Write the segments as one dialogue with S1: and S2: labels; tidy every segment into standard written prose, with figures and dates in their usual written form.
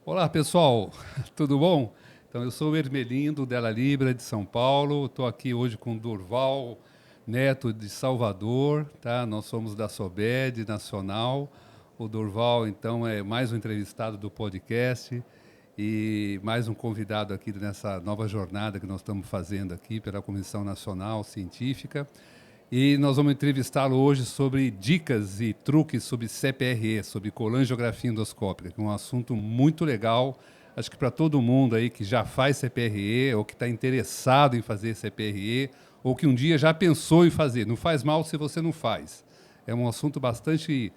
S1: Olá, pessoal, tudo bom? Então, eu sou o Ermelindo Della Libra, de São Paulo. Estou aqui hoje com o Durval Neto, de Salvador, tá? Nós somos da SOBED Nacional. O Durval, então, é mais um entrevistado do podcast e mais um convidado aqui nessa nova jornada que nós estamos fazendo aqui pela Comissão Nacional Científica. E nós vamos entrevistá-lo hoje sobre dicas e truques sobre CPRE, sobre colangiografia endoscópica, que é um assunto muito legal, acho que para todo mundo aí que já faz CPRE, ou que está interessado em fazer CPRE, ou que um dia já pensou em fazer. Não faz mal se você não faz. É um assunto bastante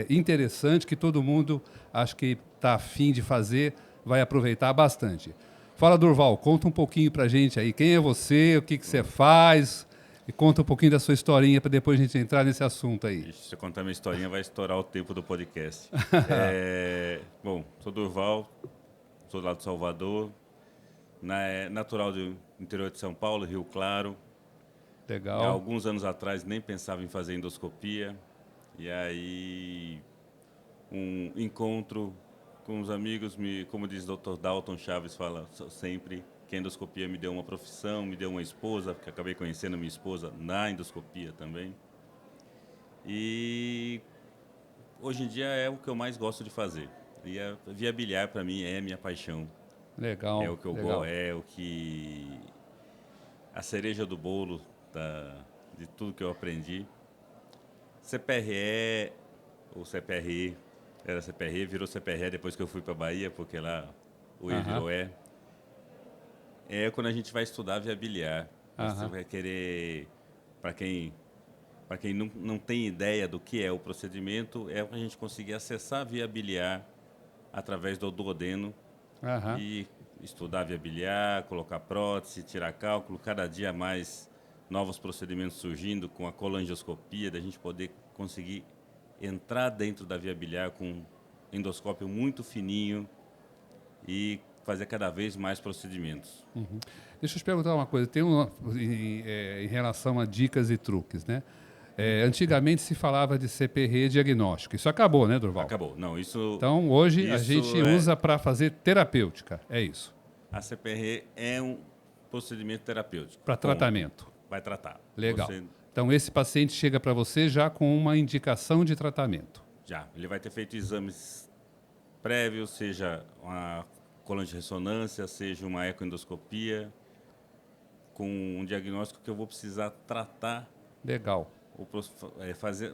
S1: interessante que todo mundo, acho que está afim de fazer, vai aproveitar bastante. Fala, Durval, conta um pouquinho para a gente aí. Quem é você, o que você faz? E conta um pouquinho da sua historinha para depois a gente entrar nesse assunto aí.
S2: Se eu contar minha historinha, vai estourar o tempo do podcast. Bom, sou Durval, sou lá de Salvador, natural do interior de São Paulo, Rio Claro. Há
S1: Legal.
S2: alguns anos atrás nem pensava em fazer endoscopia. E aí, um encontro com os amigos, como diz o Dr. Dalton Chaves, fala sempre que a endoscopia me deu uma profissão, me deu uma esposa, porque acabei conhecendo minha esposa na endoscopia também. E hoje em dia é o que eu mais gosto de fazer. E via biliar para mim é minha paixão. É
S1: Legal,
S2: o que eu
S1: legal.
S2: é o que a cereja do bolo de tudo que eu aprendi. CPRE ou CPRE, era CPRE, virou CPRE depois que eu fui para Bahia, porque lá o E virou E. É quando a gente vai estudar via biliar. Você vai querer, para quem não tem ideia do que é o procedimento, é para a gente conseguir acessar a via biliar através do duodeno e estudar a via biliar, colocar prótese, tirar cálculo, cada dia mais novos procedimentos surgindo com a colangioscopia, da gente poder conseguir entrar dentro da via biliar com um endoscópio muito fininho e fazer cada vez mais procedimentos.
S1: Deixa eu te perguntar uma coisa. Tem em relação a dicas e truques, né? Antigamente se falava de CPRE diagnóstico. Isso acabou, né, Durval?
S2: Acabou. Não, isso.
S1: Então, hoje a
S2: Isso
S1: gente
S2: é,
S1: usa para fazer terapêutica. É isso.
S2: a CPRE é um procedimento terapêutico.
S1: Para tratamento.
S2: Vai tratar.
S1: Legal.
S2: Você
S1: Então, esse paciente chega para você já com uma indicação de tratamento.
S2: ele vai ter feito exames prévios, seja uma colangirressonância, seja uma ecoendoscopia, com um diagnóstico que eu vou precisar tratar,
S1: Legal.
S2: ou fazer,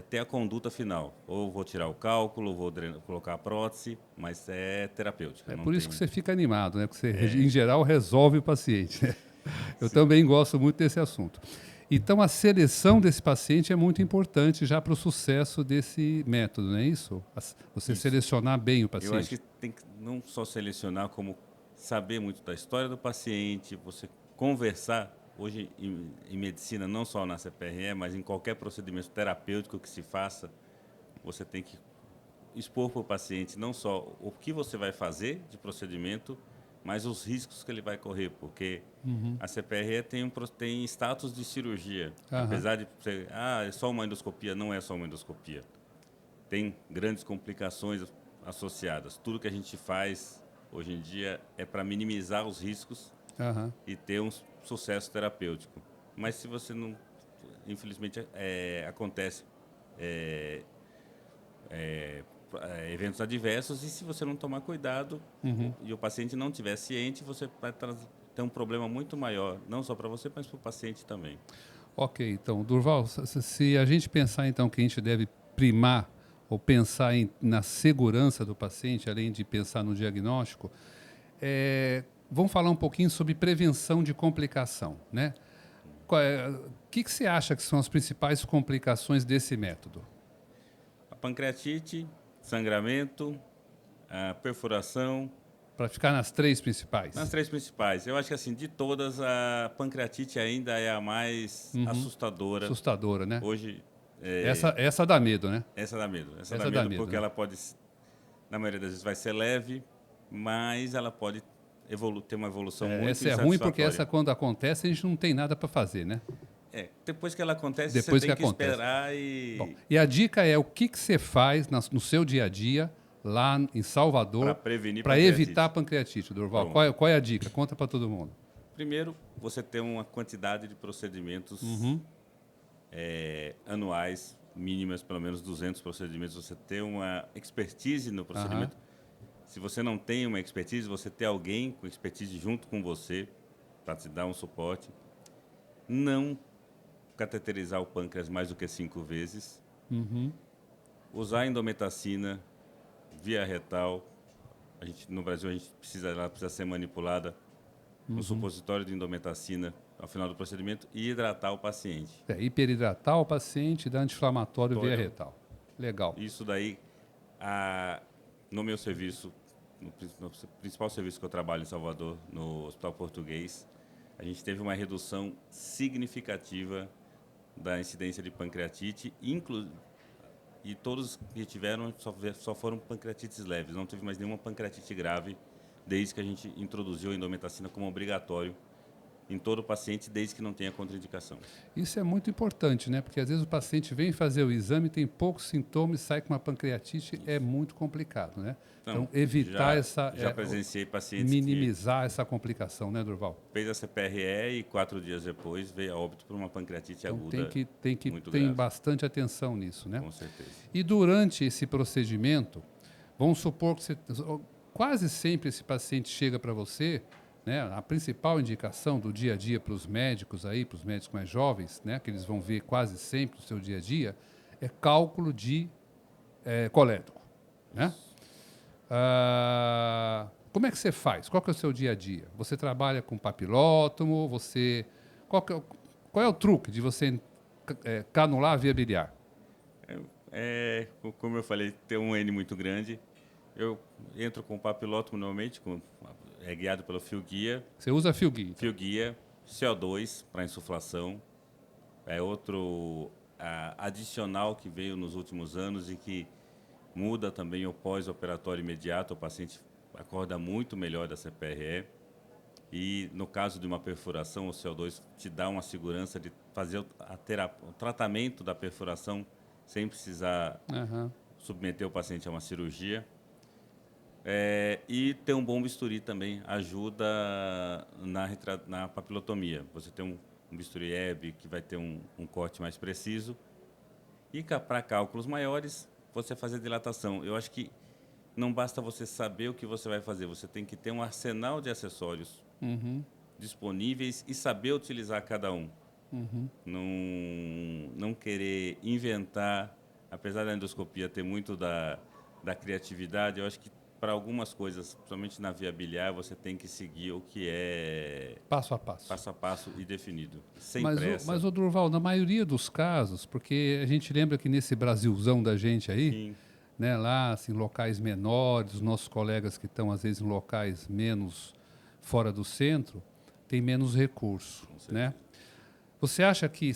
S2: ter a conduta final. Ou vou tirar o cálculo, vou colocar a prótese, mas é terapêutica.
S1: É
S2: não
S1: por isso
S2: tem...
S1: que você fica animado, né? Porque você, em geral, resolve o paciente. Né? Eu também gosto muito desse assunto. Então, a seleção desse paciente é muito importante já para o sucesso desse método, não é isso? Você selecionar bem o paciente.
S2: Eu acho que tem que não só selecionar, como saber muito da história do paciente, você conversar. Hoje, em medicina, não só na CPRE, mas em qualquer procedimento terapêutico que se faça, você tem que expor para o paciente não só o que você vai fazer de procedimento, mas os riscos que ele vai correr, porque a CPRE tem status de cirurgia. Apesar de ser, é só uma endoscopia, não é só uma endoscopia. Tem grandes complicações associadas. Tudo que a gente faz hoje em dia é para minimizar os riscos e ter um sucesso terapêutico. Mas se você não, infelizmente, acontece eventos adversos, e se você não tomar cuidado e o paciente não estiver ciente, você vai ter um problema muito maior, não só para você, mas para o paciente também.
S1: Ok, então, Durval, se a gente pensar então que a gente deve primar ou pensar na segurança do paciente, além de pensar no diagnóstico, vamos falar um pouquinho sobre prevenção de complicação, né? O que você acha que são as principais complicações desse método?
S2: A pancreatite, sangramento, a perfuração.
S1: Para ficar nas três principais.
S2: Nas três principais. Eu acho que, assim, de todas, a pancreatite ainda é a mais assustadora.
S1: Assustadora, né?
S2: Hoje...
S1: Essa dá medo, né?
S2: Essa dá medo. Essa
S1: dá
S2: dá medo
S1: medo,
S2: porque
S1: né?
S2: ela pode, na maioria das vezes, vai ser leve, mas ela pode ter uma evolução muito
S1: Essa é ruim porque essa, quando acontece, a gente não tem nada para fazer, né?
S2: Depois que ela acontece,
S1: Depois
S2: você tem
S1: que
S2: que
S1: acontece.
S2: esperar e...
S1: Bom, e a dica é o que você faz no seu dia a dia, lá em Salvador
S2: Para prevenir
S1: para
S2: pancreatite.
S1: evitar a pancreatite, Durval?
S2: Pronto.
S1: Qual é a dica? Conta para todo mundo.
S2: Primeiro, você tem uma quantidade de procedimentos anuais, mínimas, pelo menos 200 procedimentos. Você ter uma expertise no procedimento. Se você não tem uma expertise, você ter alguém com expertise junto com você para te dar um suporte. Não cateterizar o pâncreas mais do que 5 vezes. Usar endometacina via retal. No Brasil, ela precisa ser manipulada no supositório de endometacina ao final do procedimento e hidratar o paciente.
S1: Hiperidratar o paciente e dar anti-inflamatório via retal. Legal.
S2: Isso daí, no meu serviço, no principal serviço que eu trabalho em Salvador, no Hospital Português, a gente teve uma redução significativa da incidência de pancreatite, e todos que tiveram só foram pancreatites leves, não teve mais nenhuma pancreatite grave desde que a gente introduziu a endometacina como obrigatório em todo paciente, desde que não tenha contraindicação.
S1: Isso é muito importante, né? Porque às vezes o paciente vem fazer o exame, tem poucos sintomas, sai com uma pancreatite, é muito complicado, né? Então evitar
S2: Já presenciei pacientes
S1: minimizar essa complicação, né, Durval?
S2: Fez a CPRE e 4 dias depois veio a óbito por uma pancreatite aguda.
S1: Tem que ter bastante atenção nisso, né?
S2: Com certeza.
S1: E durante esse procedimento, vamos supor que quase sempre esse paciente chega para você, né? A principal indicação do dia a dia para os médicos mais jovens, né? Que eles vão ver quase sempre no seu dia a dia, é cálculo de colédoco, né? Como é que você faz? Qual que é o seu dia a dia? Você trabalha com papilótomo? Qual é o truque de você canular via biliar?
S2: Como eu falei, tem um N muito grande. Eu entro com papilótomo normalmente, guiado pelo fio guia.
S1: Você usa fio guia?
S2: Fio guia, CO2 para insuflação. É outro adicional que veio nos últimos anos e que muda também o pós-operatório imediato. O paciente acorda muito melhor da CPRE. E no caso de uma perfuração, o CO2 te dá uma segurança de fazer o tratamento da perfuração sem precisar submeter o paciente a uma cirurgia. E ter um bom bisturi também ajuda na papilotomia. Você tem um bisturi EB que vai ter um corte mais preciso. E para cálculos maiores, você fazer dilatação. Eu acho que não basta você saber o que você vai fazer, você tem que ter um arsenal de acessórios disponíveis e saber utilizar cada um. Não querer inventar, apesar da endoscopia ter muito da criatividade, eu acho que para algumas coisas, principalmente na via biliar, você tem que seguir o que é
S1: passo a passo.
S2: Passo a passo e definido, sem pressa.
S1: Mas, Durval, na maioria dos casos, porque a gente lembra que nesse Brasilzão da gente aí, né, lá, assim, locais menores, os nossos colegas que estão, às vezes, em locais menos fora do centro, tem menos recurso, né? Você acha que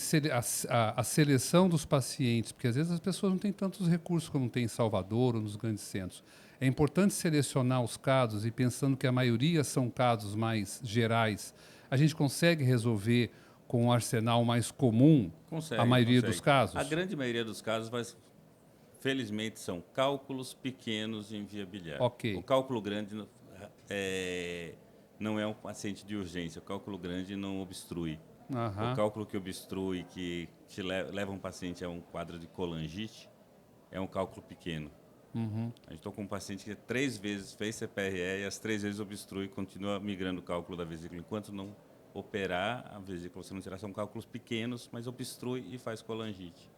S1: a seleção dos pacientes, porque às vezes as pessoas não têm tantos recursos como tem em Salvador ou nos grandes centros, é importante selecionar os casos e pensando que a maioria são casos mais gerais, a gente consegue resolver com um arsenal mais comum a maioria dos casos?
S2: A grande maioria dos casos, felizmente, são cálculos pequenos em via biliar.
S1: Okay.
S2: O cálculo grande não é um paciente de urgência, o cálculo grande não obstrui. O cálculo que obstrui, que te leva um paciente a um quadro de colangite, é um cálculo pequeno. A gente está com um paciente que 3 vezes fez CPRE e as 3 vezes obstrui e continua migrando o cálculo da vesícula. Enquanto não operar a vesícula, você não tirar, são cálculos pequenos, mas obstrui e faz colangite.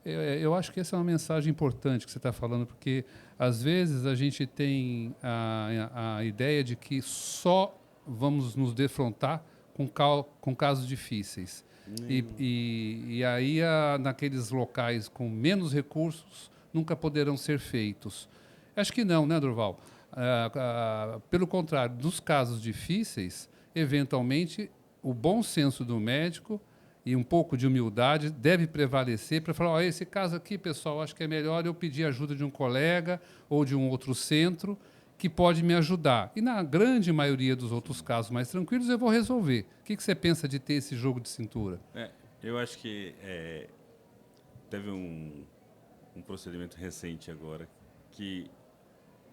S1: Eu acho que essa é uma mensagem importante que você está falando, porque às vezes a gente tem a ideia de que só vamos nos defrontar com casos difíceis. E aí, naqueles locais com menos recursos, nunca poderão ser feitos. Acho que não, né, Durval? Pelo contrário, nos casos difíceis, eventualmente, o bom senso do médico e um pouco de humildade deve prevalecer para falar, esse caso aqui, pessoal, acho que é melhor eu pedir ajuda de um colega ou de um outro centro que pode me ajudar. E na grande maioria dos outros casos mais tranquilos, eu vou resolver. O que você pensa de ter esse jogo de cintura?
S2: Eu acho que teve um procedimento recente agora que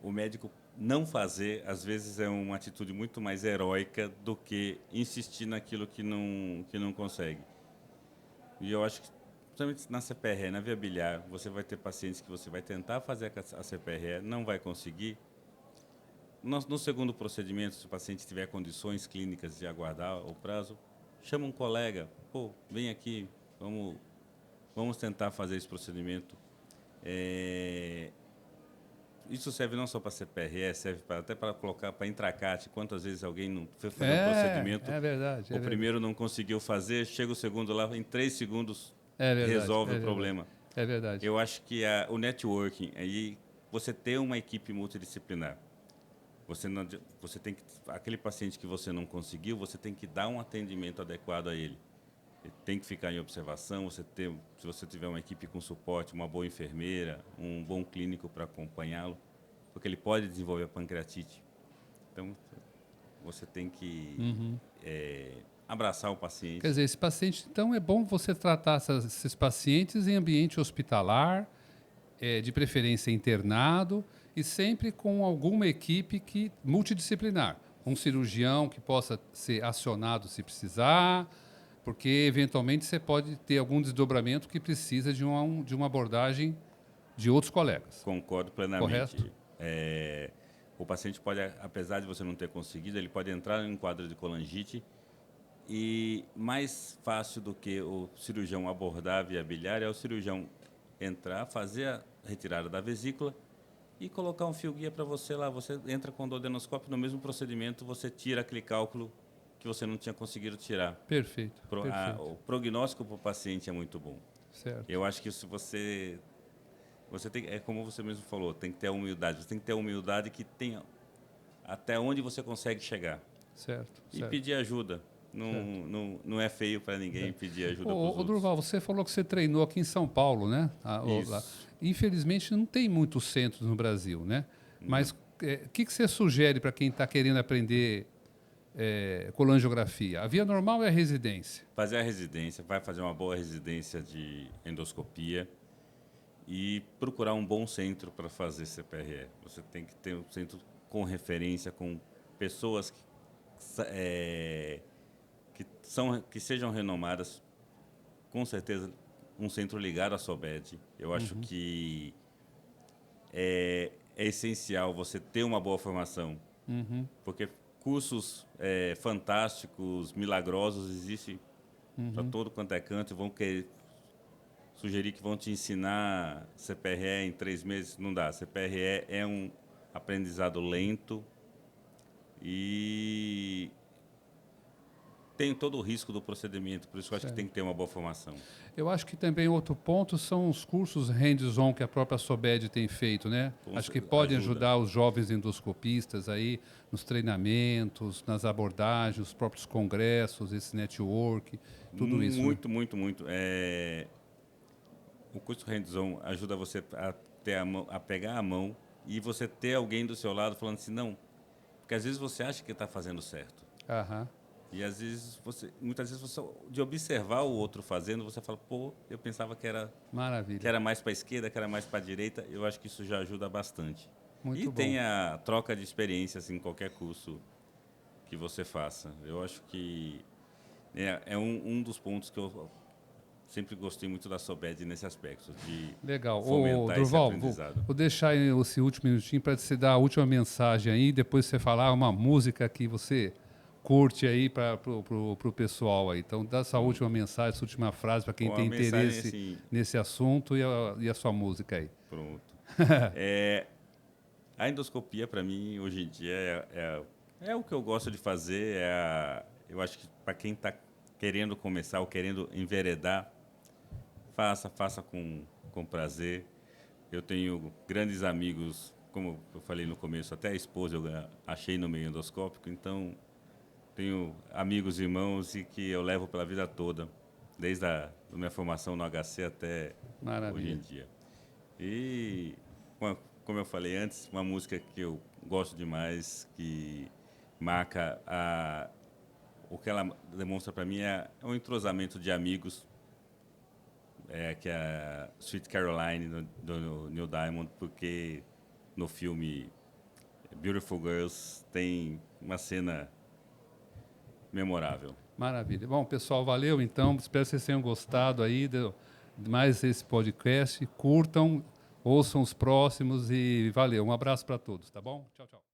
S2: o médico não fazer, às vezes, é uma atitude muito mais heróica do que insistir naquilo que não consegue. E eu acho que, principalmente na CPRE, na via biliar, você vai ter pacientes que você vai tentar fazer a CPRE, não vai conseguir. No segundo procedimento, se o paciente tiver condições clínicas de aguardar o prazo, chama um colega, pô, vem aqui, vamos tentar fazer esse procedimento. Isso serve não só para CPRE, serve até para colocar para intracate. Quantas vezes alguém não foi fazer um procedimento,
S1: É verdade.
S2: o primeiro não conseguiu fazer, chega o segundo lá, em 3 segundos
S1: É verdade.
S2: resolve o problema.
S1: É verdade.
S2: Eu acho que o networking, aí você ter uma equipe multidisciplinar. Você tem que, aquele paciente que você não conseguiu, você tem que dar um atendimento adequado a ele. Ele tem que ficar em observação, se você tiver uma equipe com suporte, uma boa enfermeira, um bom clínico para acompanhá-lo, porque ele pode desenvolver a pancreatite. Então, você tem que abraçar o paciente.
S1: Quer dizer, esse paciente, então, é bom você tratar esses pacientes em ambiente hospitalar, de preferência internado, e sempre com alguma equipe multidisciplinar. Um cirurgião que possa ser acionado se precisar, porque eventualmente você pode ter algum desdobramento que precisa de uma abordagem de outros colegas.
S2: Concordo plenamente.
S1: Correto?
S2: O paciente pode, apesar de você não ter conseguido, ele pode entrar em um quadro de colangite e mais fácil do que o cirurgião abordar a via biliar é o cirurgião entrar, fazer a retirada da vesícula e colocar um fio guia para você lá. Você entra com o duodenoscópio, no mesmo procedimento você tira aquele cálculo que você não tinha conseguido tirar.
S1: Perfeito.
S2: O prognóstico para o paciente é muito bom.
S1: Certo.
S2: Eu acho que se você tem, é como você mesmo falou, tem que ter a humildade. Você tem que ter a humildade que tenha até onde você consegue chegar.
S1: Certo.
S2: E pedir ajuda. Não é feio para ninguém pedir ajuda para os outros.
S1: Durval, você falou que você treinou aqui em São Paulo, né?
S2: Isso.
S1: Infelizmente, não tem muitos centros no Brasil, né? Mas o que você sugere para quem está querendo aprender colangiografia? A via normal é a residência.
S2: Fazer a residência, vai fazer uma boa residência de endoscopia e procurar um bom centro para fazer CPRE. Você tem que ter um centro com referência, com pessoas que sejam renomadas, com certeza um centro ligado à SOBED. Eu acho que é essencial você ter uma boa formação, porque cursos fantásticos, milagrosos existem para todo quanto é canto, vão sugerir que vão te ensinar CPRE em 3 meses, não dá. CPRE é um aprendizado lento e tem todo o risco do procedimento, por isso eu acho que tem que ter uma boa formação.
S1: Eu acho que também outro ponto são os cursos hands-on que a própria SOBED tem feito, né? Acho que podem ajudar os jovens endoscopistas aí nos treinamentos, nas abordagens, os próprios congressos, esse network, tudo isso.
S2: Muito, né? muito. O curso hands-on ajuda você a pegar a mão e você ter alguém do seu lado falando assim, não, porque às vezes você acha que está fazendo certo. E às vezes muitas vezes você, de observar o outro fazendo, você fala, pô, eu pensava que era
S1: maravilha,
S2: que era mais para a esquerda, que era mais para a direita. Eu acho que isso já ajuda bastante.
S1: Muito bom.
S2: Tem a troca de experiências em qualquer curso que você faça. Eu acho que é um dos pontos que eu sempre gostei muito da SOBED nesse aspecto, de fomentar esse aprendizado.
S1: Vou deixar esse último minutinho para você dar a última mensagem aí, depois você falar uma música que você curte aí para o pessoal aí. Então, dá essa última mensagem, essa última frase para quem tem interesse assim, nesse assunto e a sua música aí.
S2: Pronto. A endoscopia, para mim, hoje em dia, é o que eu gosto de fazer. Eu acho que para quem está querendo começar ou querendo enveredar, faça com prazer. Eu tenho grandes amigos, como eu falei no começo, até a esposa eu achei no meio endoscópico, então tenho amigos e irmãos e que eu levo pela vida toda, desde a minha formação no HC até hoje em dia. E, como eu falei antes, uma música que eu gosto demais, que marca o que ela demonstra para mim é um entrosamento de amigos, que é a Sweet Caroline do Neil Diamond, porque no filme Beautiful Girls tem uma cena memorável.
S1: Maravilha. Bom, pessoal, valeu então. Espero que vocês tenham gostado aí de mais esse podcast. Curtam, ouçam os próximos e valeu. Um abraço para todos, tá bom? Tchau, tchau.